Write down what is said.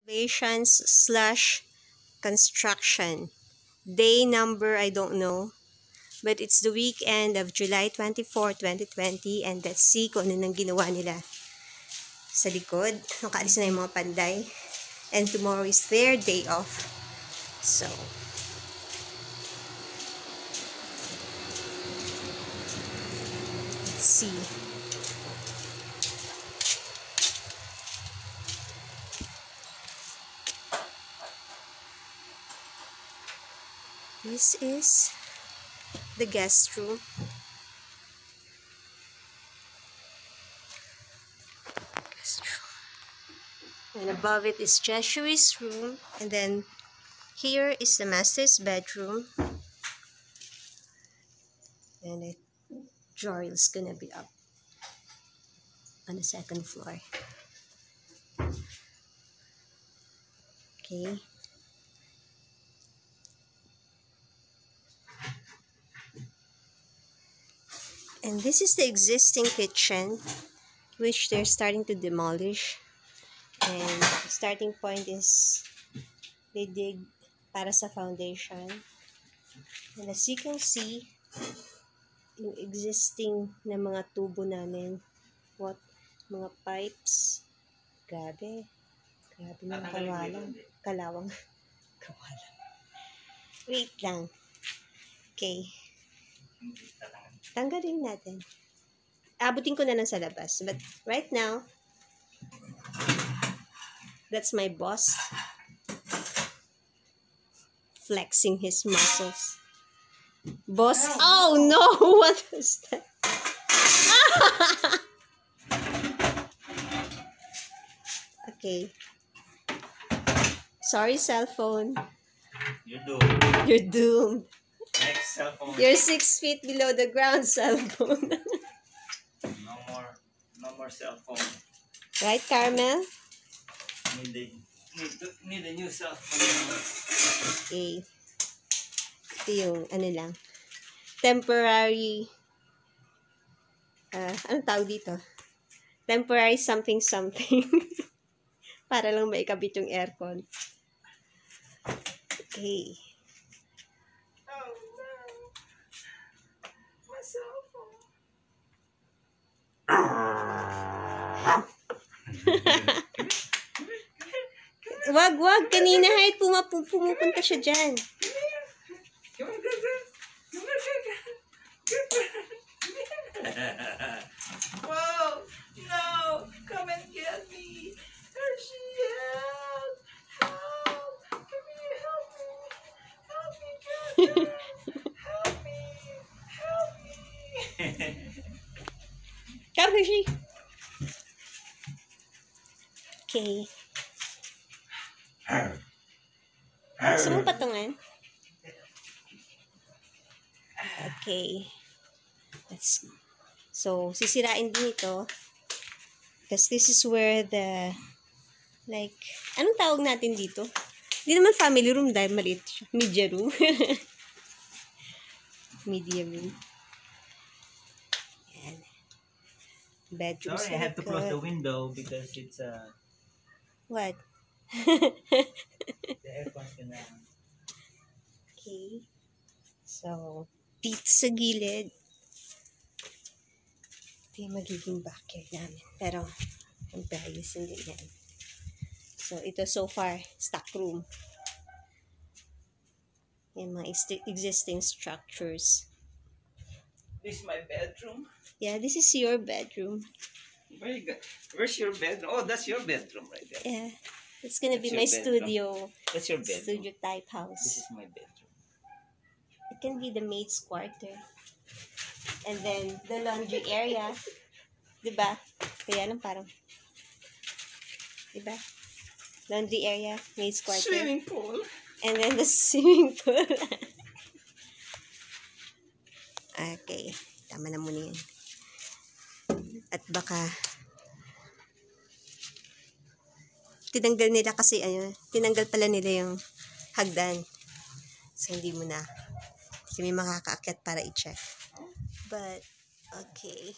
Renovations slash construction. Day number, I don't know. But it's the weekend of July 24, 2020 and let's see kung ano nang ginawa nila sa likod. Nakaalis na yung mga panday. And tomorrow is their day off. So, let's see. This is the guest room. And above it is Jeshurie's room. And then here is the master's bedroom. And the drawer is gonna be up on the second floor. Okay. And this is the existing kitchen, which they're starting to demolish. And the starting point is they dig para sa foundation. And as you can see, yung existing na mga tubo namin, mga pipes, grabe ng kalawang. Wait lang. Okay. Tanggalin natin. Abutin ko na lang sa labas. But right now, that's my boss flexing his muscles. Boss, oh no! What was that? Okay. Sorry, cell phone. You're doomed. You're doomed. Next cell phone. You're 6 feet below the ground, cell phone. No more cell phone. Right, Carmel? Need a new cell phone. Okay. Ito yung, ano lang, temporary, anong tawag dito? Temporary something. Para lang maikabit yung aircon. Okay. Oh no. My cell phone. Wag. Kanina kahit pumupunta siya dyan. Whoa! No! Come and get me! Hershey, help! Help! Come here, help me! Help me, God! Help me! Help me! Come, Hershey. Okay. Gusto mo patungan? Okay. So, sisirain din ito. Because this is where the, like, anong tawag natin dito? Hindi naman family room dahil maliit siya. Media room. Media room. Yan. Bedroom. Sorry, I have to close the window because it's What? the aircon's gonna... Okay. So, dito sa gilid, ito yung magiging backyard namin. Pero, ang ayos hindi yan. So, ito so far, stock room. Yung mga existing structures. This is my bedroom. Yeah, this is your bedroom. Very good. Where's your bedroom? Oh, that's your bedroom right there. Yeah. It's gonna be my That's your studio. That's your bedroom. Studio type This house. is my bedroom. It can be the maid's quarter. And then, the laundry area. Diba? Kaya lang parang... Diba? Laundry area, maid's quarter. Swimming pool. And then the swimming pool. Okay. Tama na muna yan. At baka... Tinanggal nila kasi, tinanggal pala nila yung hagdan. So, hindi mo na. Hindi kami makakaakyat para i-check. But, okay.